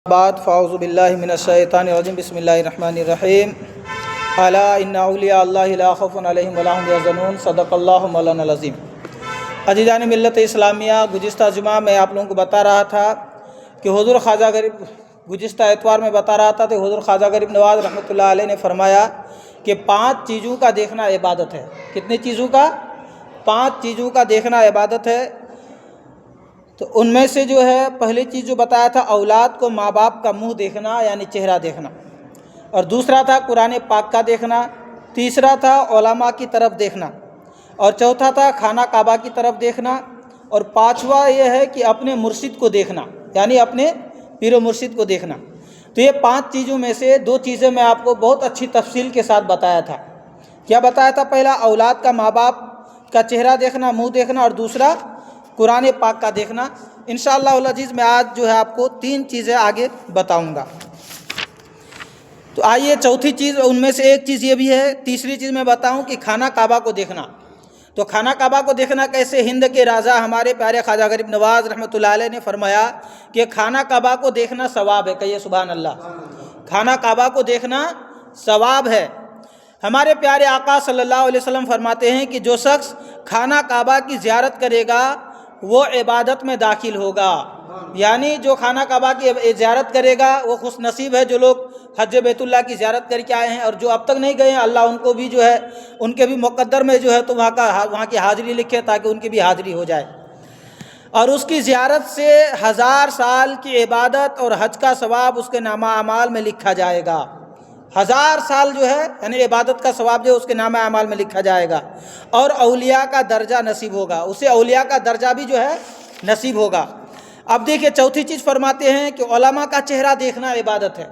بعد فاعوذ باللہ من الشیطان الرجیم بسم اللہ الرحمن الرحیم الا ان اولیاء اللہ لا خوف علیہم ولا هم یحزنون صدق اللہ مولانا العظیم۔ عزیزان ملت اسلامیہ، گزشتہ جمعہ میں آپ لوگوں کو بتا رہا تھا کہ حضور خواجہ غریب گزشتہ اتوار میں بتا رہا تھا کہ حضور خواجہ غریب نواز رحمۃ اللہ علیہ نے فرمایا کہ 5 چیزوں کا دیکھنا عبادت ہے۔ کتنی چیزوں کا؟ 5 چیزوں کا دیکھنا عبادت ہے۔ تو ان میں سے جو ہے پہلی چیز جو بتایا تھا اولاد کو ماں باپ کا منہ دیکھنا یعنی چہرہ دیکھنا، اور دوسرا تھا قرآن پاک کا دیکھنا، تیسرا تھا علماء کی طرف دیکھنا، اور چوتھا تھا خانہ کعبہ کی طرف دیکھنا، اور 5واں یہ ہے کہ اپنے مرشد کو دیکھنا یعنی اپنے پیر و مرشد کو دیکھنا۔ تو یہ 5 چیزوں میں سے 2 چیزیں میں آپ کو بہت اچھی تفصیل کے ساتھ بتایا تھا۔ کیا بتایا تھا؟ پہلا اولاد کا ماں باپ کا چہرہ دیکھنا، منہ دیکھنا، اور دوسرا قرآن پاک کا دیکھنا۔ انشاءاللہ العزیز میں آج جو ہے آپ کو 3 چیزیں آگے بتاؤں گا۔ تو آئیے چوتھی چیز، ان میں سے ایک چیز یہ بھی ہے، تیسری چیز میں بتاؤں کہ خانہ کعبہ کو دیکھنا۔ تو خانہ کعبہ کو دیکھنا کیسے؟ ہند کے راجا ہمارے پیارے خواجہ غریب نواز رحمۃ اللہ علیہ نے فرمایا کہ خانہ کعبہ کو دیکھنا ثواب ہے۔ کہیے سبحان اللہ۔ خانہ کعبہ کو دیکھنا ثواب ہے۔ ہمارے پیارے آقا صلی اللہ علیہ وسلم فرماتے ہیں کہ جو شخص خانہ کعبہ کی زیارت کرے گا وہ عبادت میں داخل ہوگا، یعنی جو خانہ کعبہ کی زیارت کرے گا وہ خوش نصیب ہے۔ جو لوگ حج بیت اللہ کی زیارت کر کے آئے ہیں اور جو اب تک نہیں گئے ہیں، اللہ ان کو بھی جو ہے ان کے بھی مقدر میں جو ہے تو وہاں کی حاضری لکھے تاکہ ان کی بھی حاضری ہو جائے، اور اس کی زیارت سے 1000 سال کی عبادت اور حج کا ثواب اس کے نامہ اعمال میں لکھا جائے گا۔ 1000 سال جو ہے یعنی عبادت کا ثواب جو ہے اس کے نامہ اعمال میں لکھا جائے گا، اور اولیاء کا درجہ نصیب ہوگا، اسے اولیاء کا درجہ بھی جو ہے نصیب ہوگا۔ اب دیکھیے چوتھی چیز فرماتے ہیں کہ علماء کا چہرہ دیکھنا عبادت ہے۔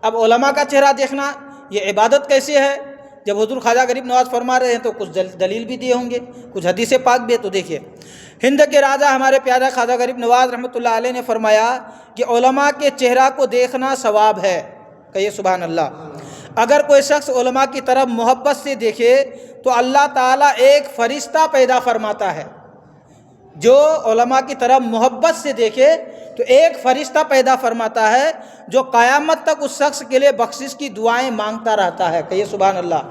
اب علماء کا چہرہ دیکھنا یہ عبادت کیسے ہے؟ جب حضور خواجہ غریب نواز فرما رہے ہیں تو کچھ دلیل بھی دیے ہوں گے، کچھ حدیث پاک بھی ہے۔ تو دیکھیے ہند کے راجا ہمارے پیارے خواجہ غریب نواز رحمۃ اللہ علیہ نے فرمایا کہ علماء کے چہرہ کو دیکھنا ثواب ہے۔ کہیے سبحان اللہ۔ اگر کوئی شخص علماء کی طرف محبت سے دیکھے تو اللہ تعالیٰ ایک فرشتہ پیدا فرماتا ہے۔ جو علماء کی طرف محبت سے دیکھے تو ایک فرشتہ پیدا فرماتا ہے جو قیامت تک اس شخص کے لیے بخشش کی دعائیں مانگتا رہتا ہے۔ کہیے سبحان اللہ۔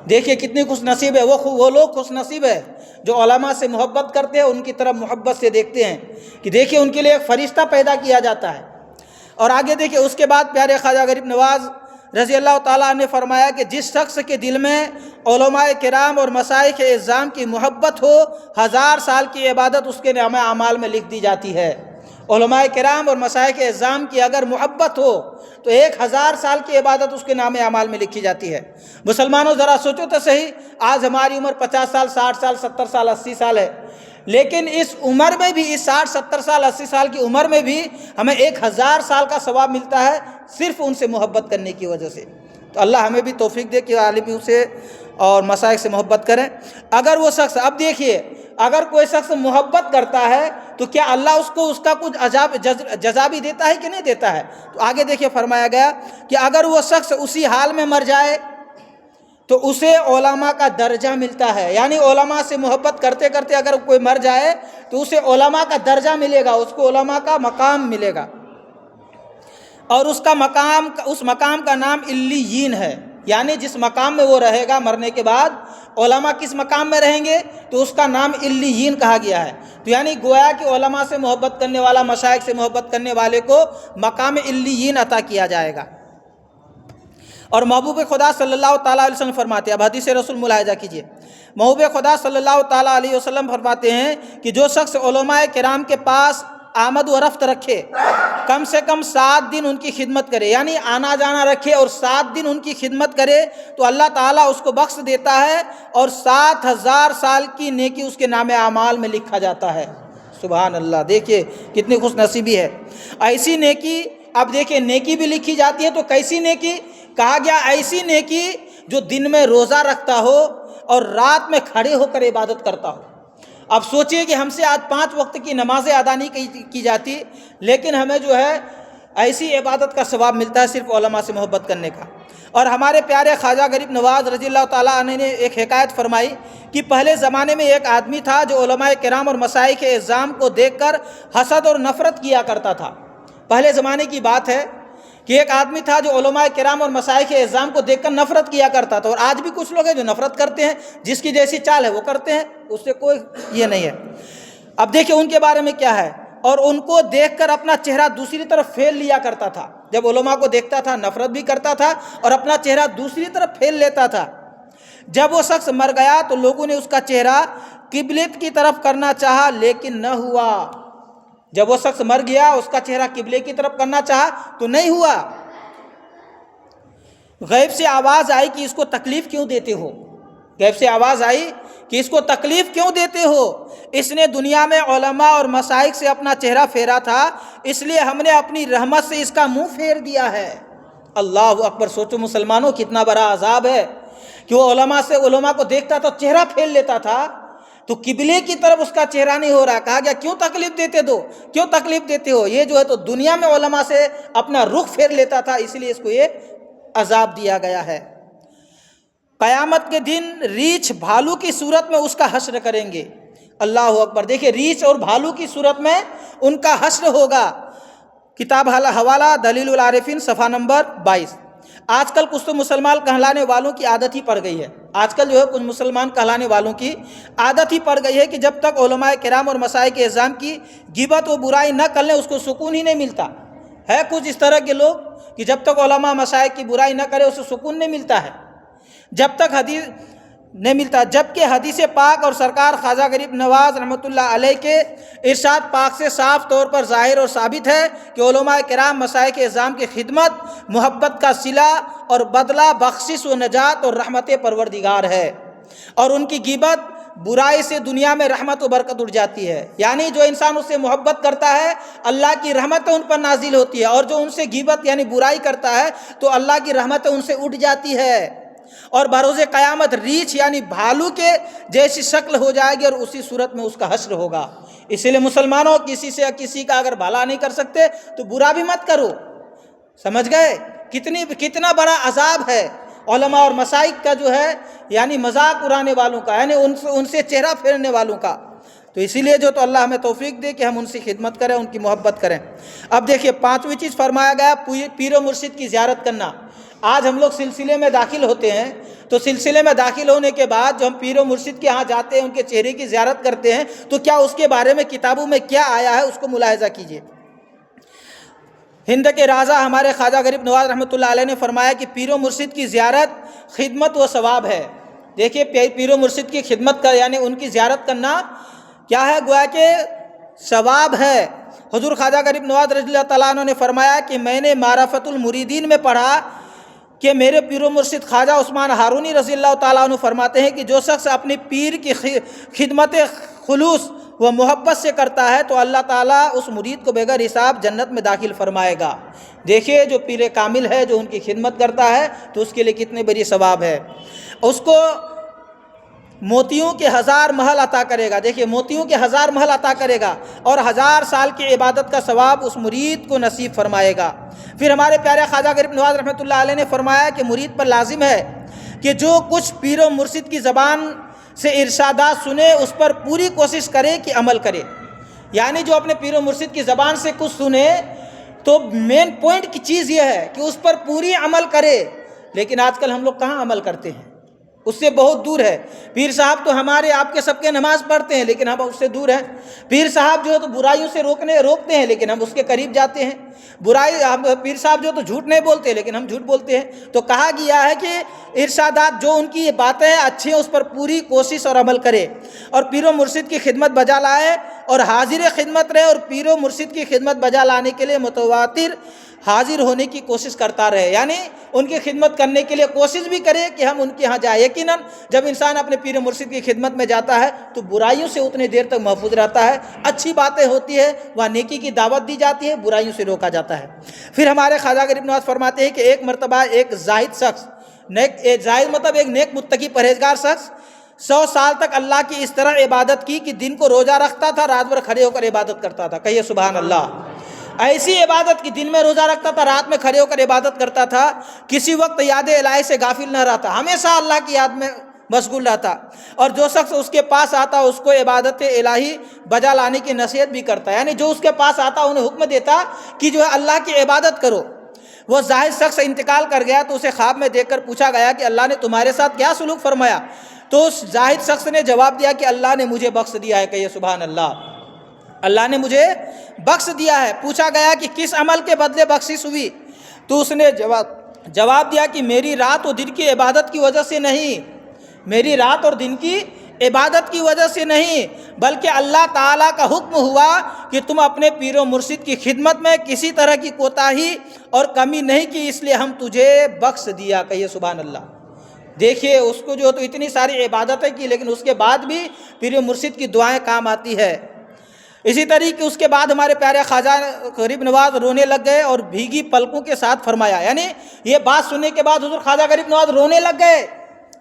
دیکھیے کتنی خوش نصیب ہے وہ لوگ خوش نصیب ہے جو علماء سے محبت کرتے ہیں، ان کی طرف محبت سے دیکھتے ہیں کہ دیکھیے ان کے لیے ایک فرشتہ پیدا کیا جاتا ہے۔ اور آگے دیکھیے اس کے بعد پیارے خواجہ غریب نواز رضی اللہ تعالیٰ نے فرمایا کہ جس شخص کے دل میں علماء کرام اور مشائخ اعظام کی محبت ہو، 1000 سال کی عبادت اس کے نامہ اعمال میں لکھ دی جاتی ہے۔ علماء کرام اور مشائخ اعظام کی اگر محبت ہو تو 1000 سال کی عبادت اس کے نامہ اعمال میں لکھی جاتی ہے۔ مسلمانوں ذرا سوچو تو صحیح، آج ہماری عمر 50 سال، 60 سال، 70 سال، 80 سال ہے، لیکن اس عمر میں بھی، اس 60 70 سال 80 سال کی عمر میں بھی ہمیں 1000 سال کا ثواب ملتا ہے صرف ان سے محبت کرنے کی وجہ سے۔ تو اللہ ہمیں بھی توفیق دے کہ عالموں سے اور مشائخ سے محبت کریں۔ اگر وہ شخص، اب دیکھیے اگر کوئی شخص محبت کرتا ہے تو کیا اللہ اس کو اس کا کچھ جزا بھی دیتا ہے کہ نہیں دیتا ہے؟ تو آگے دیکھیے فرمایا گیا کہ اگر وہ شخص اسی حال میں مر جائے تو اسے علماء کا درجہ ملتا ہے، یعنی علماء سے محبت کرتے کرتے اگر کوئی مر جائے تو اسے علماء کا درجہ ملے گا، اس کو علماء کا مقام ملے گا، اور اس مقام کا نام علیین ہے، یعنی جس مقام میں وہ رہے گا مرنے کے بعد، علماء کس مقام میں رہیں گے تو اس کا نام علیین کہا گیا ہے۔ تو یعنی گویا کہ علماء سے محبت کرنے والا، مشائخ سے محبت کرنے والے کو مقام علیین عطا کیا جائے گا۔ اور محبوب خدا صلی اللہ تعالیٰ علیہ وسلم فرماتے ہیں، اب حدیث رسول ملاحظہ کیجیے، محبوب خدا صلی اللہ تعالیٰ علیہ وسلم فرماتے ہیں کہ جو شخص علماء کرام کے پاس آمد و رفت رکھے، کم سے کم 7 دن ان کی خدمت کرے، یعنی آنا جانا رکھے اور 7 دن ان کی خدمت کرے تو اللہ تعالیٰ اس کو بخش دیتا ہے، اور 7000 سال کی نیکی اس کے نامہ اعمال میں لکھا جاتا ہے۔ سبحان اللہ۔ دیکھیے کتنی خوش نصیبی ہے ایسی نیکی۔ اب دیکھیے نیکی بھی لکھی جاتی ہے، تو کیسی نیکی؟ کہا گیا ایسی نیکی جو دن میں روزہ رکھتا ہو اور رات میں کھڑے ہو کر عبادت کرتا ہو۔ اب سوچئے کہ ہم سے آج 5 وقت کی نمازیں ادا نہیں کی جاتی، لیکن ہمیں جو ہے ایسی عبادت کا ثواب ملتا ہے صرف علماء سے محبت کرنے کا۔ اور ہمارے پیارے خواجہ غریب نواز رضی اللہ تعالیٰ عنہ نے ایک حکایت فرمائی کہ پہلے زمانے میں ایک آدمی تھا جو علماء کرام اور مشائخ اعظام کو دیکھ کر حسد اور نفرت کیا کرتا تھا۔ پہلے زمانے کی بات ہے کہ ایک آدمی تھا جو علماء کرام اور مشائخ اعظام کو دیکھ کر نفرت کیا کرتا تھا، اور آج بھی کچھ لوگ ہیں جو نفرت کرتے ہیں، جس کی جیسی چال ہے وہ کرتے ہیں، اس سے کوئی یہ نہیں ہے۔ اب دیکھیں ان کے بارے میں کیا ہے، اور ان کو دیکھ کر اپنا چہرہ دوسری طرف پھیر لیا کرتا تھا۔ جب علماء کو دیکھتا تھا نفرت بھی کرتا تھا اور اپنا چہرہ دوسری طرف پھیر لیتا تھا۔ جب وہ شخص مر گیا تو لوگوں نے اس کا چہرہ قبلت کی طرف کرنا چاہا لیکن نہ ہوا۔ جب وہ شخص مر گیا اس کا چہرہ قبلے کی طرف کرنا چاہا تو نہیں ہوا۔ غیب سے آواز آئی کہ اس کو تکلیف کیوں دیتے ہو، غیب سے آواز آئی کہ اس کو تکلیف کیوں دیتے ہو، اس نے دنیا میں علماء اور مشائخ سے اپنا چہرہ پھیرا تھا، اس لیے ہم نے اپنی رحمت سے اس کا منہ پھیر دیا ہے۔ اللہ اکبر! سوچو مسلمانوں کتنا بڑا عذاب ہے کہ وہ علماء کو دیکھتا تو چہرہ پھیر لیتا تھا، تو قبلے کی طرف اس کا چہرہ نہیں ہو رہا۔ کہا گیا کیوں تکلیف دیتے ہو، یہ جو ہے تو دنیا میں علماء سے اپنا رخ پھیر لیتا تھا، اس لیے اس کو یہ عذاب دیا گیا ہے۔ قیامت کے دن ریچھ بھالو کی صورت میں اس کا حشر کریں گے۔ اللہ اکبر! دیکھیں ریچھ اور بھالو کی صورت میں ان کا حشر ہوگا۔ کتاب حوالہ دلیل العارفین صفحہ نمبر 22۔ آج کل کچھ تو مسلمان کہلانے والوں کی عادت ہی پڑ گئی ہے، آج کل جو ہے کچھ مسلمان کہلانے والوں کی عادت ہی پڑ گئی ہے کہ جب تک علماء کرام اور مشائخ اعظام کی غیبت و برائی نہ کر لیں اس کو سکون ہی نہیں ملتا ہے۔ کچھ اس طرح کے لوگ کہ جب تک علماء مشائخ کی برائی نہ کرے اسے سکون نہیں ملتا ہے، جب تک حدیث نہیں ملتا، جبکہ حدیث پاک اور سرکار خواجہ غریب نواز رحمۃ اللہ علیہ کے ارشاد پاک سے صاف طور پر ظاہر اور ثابت ہے کہ علماء کرام مشائخ اعظام کی خدمت محبت کا صلہ اور بدلہ بخشش و نجات اور رحمت پروردگار ہے، اور ان کی غیبت برائی سے دنیا میں رحمت و برکت اٹھ جاتی ہے۔ یعنی جو انسان اس سے محبت کرتا ہے اللہ کی رحمت ان پر نازل ہوتی ہے، اور جو ان سے غیبت یعنی برائی کرتا ہے تو اللہ کی رحمت ان سے اٹھ جاتی ہے، اور بروز قیامت ریچھ یعنی بھالو کے جیسی شکل ہو جائے گی، اور اسی صورت میں اس کا حشر ہوگا۔ اسی لیے مسلمانوں کسی کا اگر بھلا نہیں کر سکتے تو برا بھی مت کرو، سمجھ گئے؟ کتنا بڑا عذاب ہے علماء اور مشائخ کا جو ہے یعنی مذاق اڑانے والوں کا، یعنی ان سے چہرہ پھیرنے والوں کا۔ تو اسی لیے جو تو اللہ ہمیں توفیق دے کہ ہم ان سے خدمت کریں، ان کی محبت کریں۔ اب دیکھیے پانچویں چیز فرمایا گیا پیر و مرشد کی زیارت کرنا۔ آج ہم لوگ سلسلے میں داخل ہوتے ہیں تو سلسلے میں داخل ہونے کے بعد جو ہم پیر و مرشد کے ہاں جاتے ہیں، ان کے چہرے کی زیارت کرتے ہیں، تو کیا اس کے بارے میں کتابوں میں کیا آیا ہے اس کو ملاحظہ کیجیے۔ ہند کے راجہ ہمارے خواجہ غریب نواز رحمۃ اللہ علیہ نے فرمایا کہ پیر و مرشد کی زیارت خدمت و ثواب ہے۔ دیکھیے پیر و مرشد کی خدمت کا یعنی ان کی زیارت کرنا کیا ہے، گویا کہ ثواب ہے۔ حضور خواجہ غریب نواز رضی اللہ تعالیٰ عنہ نے فرمایا کہ میں نے معرفت المریدین میں پڑھا کہ میرے پیر و مرشد خواجہ عثمان ہارونی رضی اللہ تعالیٰ عنہ فرماتے ہیں کہ جو شخص اپنی پیر کی خدمت خلوص و محبت سے کرتا ہے تو اللہ تعالیٰ اس مرید کو بغیر حساب جنت میں داخل فرمائے گا۔ دیکھیے جو پیر کامل ہے جو ان کی خدمت کرتا ہے تو اس کے لیے کتنے بڑی ثواب ہے، اس کو موتیوں کے 1000 محل عطا کرے گا۔ دیکھیے موتیوں کے 1000 محل عطا کرے گا، اور 1000 سال کی عبادت کا ثواب اس مرید کو نصیب فرمائے گا۔ پھر ہمارے پیارے خواجہ غریب نواز رحمۃ اللہ علیہ نے فرمایا کہ مرید پر لازم ہے کہ جو کچھ پیر و مرشد کی زبان سے ارشادات سنے اس پر پوری کوشش کرے کہ عمل کرے۔ یعنی جو اپنے پیر و مرشد کی زبان سے کچھ سنے تو مین پوائنٹ کی چیز یہ ہے کہ اس پر پوری عمل کرے، لیکن آج کل ہم لوگ کہاں عمل کرتے ہیں، اس سے بہت دور ہے۔ پیر صاحب تو ہمارے آپ کے سب کے نماز پڑھتے ہیں لیکن ہم اس سے دور ہیں۔ پیر صاحب جو ہے تو برائیوں سے روکتے ہیں لیکن ہم اس کے قریب جاتے ہیں۔ پیر صاحب جو تو جھوٹ نہیں بولتے لیکن ہم جھوٹ بولتے ہیں۔ تو کہا گیا ہے کہ ارشادات جو ان کی باتیں اچھی ہیں اس پر پوری کوشش اور عمل کرے، اور پیر و مرشد کی خدمت بجا لائے اور حاضر خدمت رہے، اور پیر و مرشد کی خدمت بجا لانے کے لیے متواتر حاضر ہونے کی کوشش کرتا رہے، یعنی ان کی خدمت کرنے کے لیے کوشش بھی کرے کہ ہم ان کے ہاں جائیں۔ یقیناً جب انسان اپنے پیر مرشد کی خدمت میں جاتا ہے تو برائیوں سے اتنی دیر تک محفوظ رہتا ہے، اچھی باتیں ہوتی ہے، وہاں نیکی کی دعوت دی جاتی ہے، برائیوں سے روکا جاتا ہے۔ پھر ہمارے خواجہ غریب نواز فرماتے ہیں کہ ایک مرتبہ ایک زاہد شخص، زاہد مطلب ایک نیک متقی پرہیزگار شخص 100 سال تک اللہ کی اس طرح عبادت کی کہ دن کو روزہ رکھتا تھا، رات بھر کھڑے ہو کر عبادت کرتا تھا۔ کہیے سبحان اللہ۔ ایسی عبادت کی دن میں روزہ رکھتا تھا، رات میں کھڑے ہو کر عبادت کرتا تھا، کسی وقت یاد الہی سے غافل نہ رہتا، ہمیشہ اللہ کی یاد میں مشغول رہتا، اور جو شخص اس کے پاس آتا اس کو عبادت الہی بجا لانے کی نصیحت بھی کرتا، یعنی جو اس کے پاس آتا انہیں حکم دیتا کہ جو ہے اللہ کی عبادت کرو۔ وہ زاہد شخص انتقال کر گیا تو اسے خواب میں دیکھ کر پوچھا گیا کہ اللہ نے تمہارے ساتھ کیا سلوک فرمایا؟ تو اس زاہد شخص نے جواب دیا کہ اللہ نے مجھے بخش دیا ہے، کہیے سبحان اللہ، اللہ نے مجھے بخش دیا ہے۔ پوچھا گیا کہ کس عمل کے بدلے بخشش ہوئی؟ تو اس نے جواب دیا کہ میری رات اور دن کی عبادت کی وجہ سے نہیں، میری رات اور دن کی عبادت کی وجہ سے نہیں، بلکہ اللہ تعالیٰ کا حکم ہوا کہ تم اپنے پیر و مرشد کی خدمت میں کسی طرح کی کوتاہی اور کمی نہیں کی، اس لیے ہم تجھے بخش دیا، کہیے سبحان اللہ۔ دیکھیے اس کو جو تو اتنی ساری عبادتیں کی، لیکن اس کے بعد بھی پیر و مرشد کی دعائیں کام آتی ہے۔ اسی طریقے اس کے بعد ہمارے پیارے خواجہ غریب نواز رونے لگ گئے اور بھیگی پلکوں کے ساتھ فرمایا، یعنی یہ بات سننے کے بعد حضور خواجہ غریب نواز رونے لگ گئے۔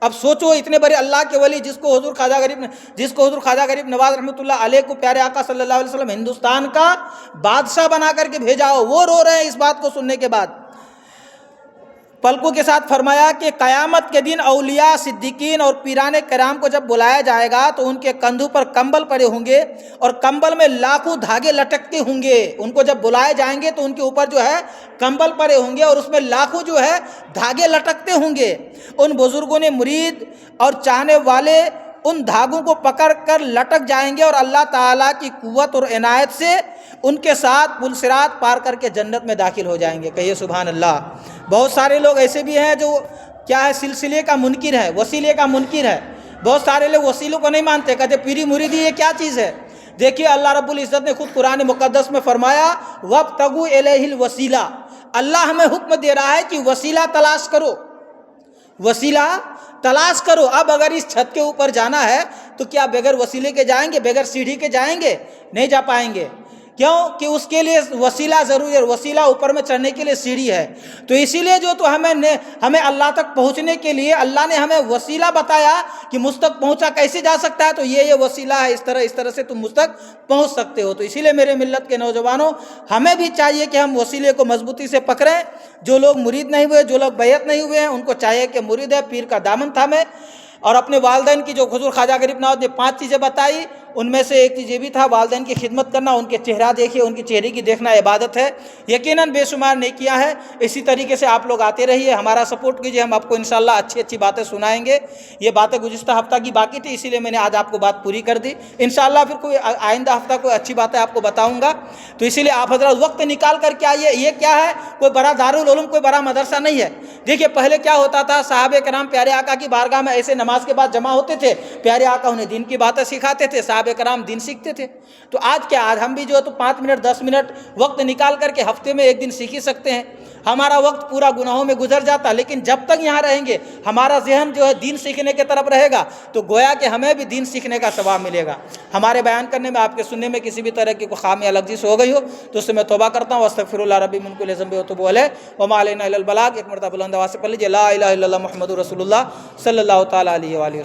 اب سوچو اتنے بڑے اللہ کے ولی جس کو حضور خواجہ غریب نواز رحمۃ اللہ علیہ کو پیارے آقا صلی اللہ علیہ وسلم ہندوستان کا بادشاہ بنا کر کے بھیجا ہو، وہ رو رہے ہیں اس بات کو سننے کے بعد۔ پلکوں کے ساتھ فرمایا کہ قیامت کے دن اولیاء، صدیقین اور پیران کرام کو جب بلایا جائے گا تو ان کے کندھوں پر کمبل پڑے ہوں گے اور کمبل میں لاکھوں دھاگے لٹکتے ہوں گے۔ ان کو جب بلائے جائیں گے تو ان کے اوپر جو ہے کمبل پڑے ہوں گے اور اس میں لاکھوں جو ہے دھاگے لٹکتے ہوں گے۔ ان بزرگوں نے مرید اور چاہنے والے ان دھاگوں کو پکڑ کر لٹک جائیں گے اور اللہ تعالیٰ کی قوت اور عنایت سے ان کے ساتھ پل صراط پار کر کے جنت میں داخل ہو جائیں گے، کہیے سبحان اللہ۔ بہت سارے لوگ ایسے بھی ہیں جو کیا ہے سلسلے کا منکر ہے، وسیلے کا منکر ہے۔ بہت سارے لوگ وسیلوں کو نہیں مانتے، کہتے پیری مریدی یہ کیا چیز ہے؟ دیکھیے اللہ رب العزت نے خود قرآن مقدس میں فرمایا وَابْتَغُوا إِلَيْهِ الْوَسِيلَةَ، اللہ ہمیں حکم دے رہا ہے کہ وسیلہ تلاش کرو، وسیلہ تلاش کرو۔ اب اگر اس چھت کے اوپر جانا ہے تو کیا بغیر وسیلے کے جائیں گے، بغیر سیڑھی کے جائیں گے؟ نہیں جا پائیں گے۔ کیوں کہ اس کے لیے وسیلہ ضروری ہے، وسیلہ اوپر میں چڑھنے کے لیے سیڑھی ہے۔ تو اسی لیے جو تو ہمیں اللہ تک پہنچنے کے لیے اللہ نے ہمیں وسیلہ بتایا کہ مجھ تک پہنچا کیسے جا سکتا ہے، تو یہ وسیلہ ہے، اس طرح سے تم مجھ تک پہنچ سکتے ہو۔ تو اسی لیے میرے ملت کے نوجوانوں ہمیں بھی چاہیے کہ ہم وسیلے کو مضبوطی سے پکڑیں۔ جو لوگ مرید نہیں ہوئے، جو لوگ بیعت نہیں ہوئے ہیں، ان کو چاہیے کہ مرید ہے پیر کا دامن تھامے اور اپنے والدین کی جو حضور خواجہ غریب نواز نے 5 چیزیں بتائی ان میں سے ایک چیز یہ بھی تھا والدین کی خدمت کرنا، ان کے چہرہ دیکھیے، ان کے چہرے کی دیکھنا عبادت ہے، یقیناً بے شمار نیکیاں ہیں۔ اسی طریقے سے آپ لوگ آتے رہیے، ہمارا سپورٹ کیجیے، ہم آپ کو انشاءاللہ اچھی باتیں سنائیں گے۔ یہ باتیں گزشتہ ہفتہ کی باقی تھی، اسی لیے میں نے آج آپ کو بات پوری کر دی۔ انشاءاللہ پھر کوئی آئندہ ہفتہ کوئی اچھی باتیں آپ کو بتاؤں گا، تو اسی لیے آپ حضرات وقت نکال کر کے آئیے۔ یہ کیا ہے، کوئی بڑا دارالعلوم، کوئی بڑا مدرسہ نہیں ہے۔ دیکھیے پہلے کیا ہوتا تھا، صحابہ کرام پیارے آقا کی بارگاہ میں ایسے نماز کے بعد جمع ہوتے تھے، پیارے آقا انہیں دین کی باتیں سکھاتے تھے، صحابہ کرام دین سیکھتے تھے۔ تو آج کیا، آج ہم بھی جو ہے تو 5 منٹ 10 منٹ وقت نکال کر کے ہفتے میں 1 دن سیکھ ہی سکتے ہیں۔ ہمارا وقت پورا گناہوں میں گزر جاتا، لیکن جب تک یہاں رہیں گے ہمارا ذہن جو ہے دین سیکھنے کی طرف رہے گا تو گویا کہ ہمیں بھی دین سیکھنے کا ثواب ملے گا۔ ہمارے بیان کرنے میں، آپ کے سننے میں کسی بھی طرح کی کوئی خامی یا لغزش ہو گئی ہو تو اس سے میں توبہ کرتا ہوں، استغفر اللہ ربی من کل ذنب واتوب الیہ وما علینا الا البلاغ۔ ایک مرتبہ بلند آواز سے پڑھ لیجیے لا الہ الا اللہ محمد رسول اللہ صلی اللہ تعالیٰ علیہ وآلہ وسلم۔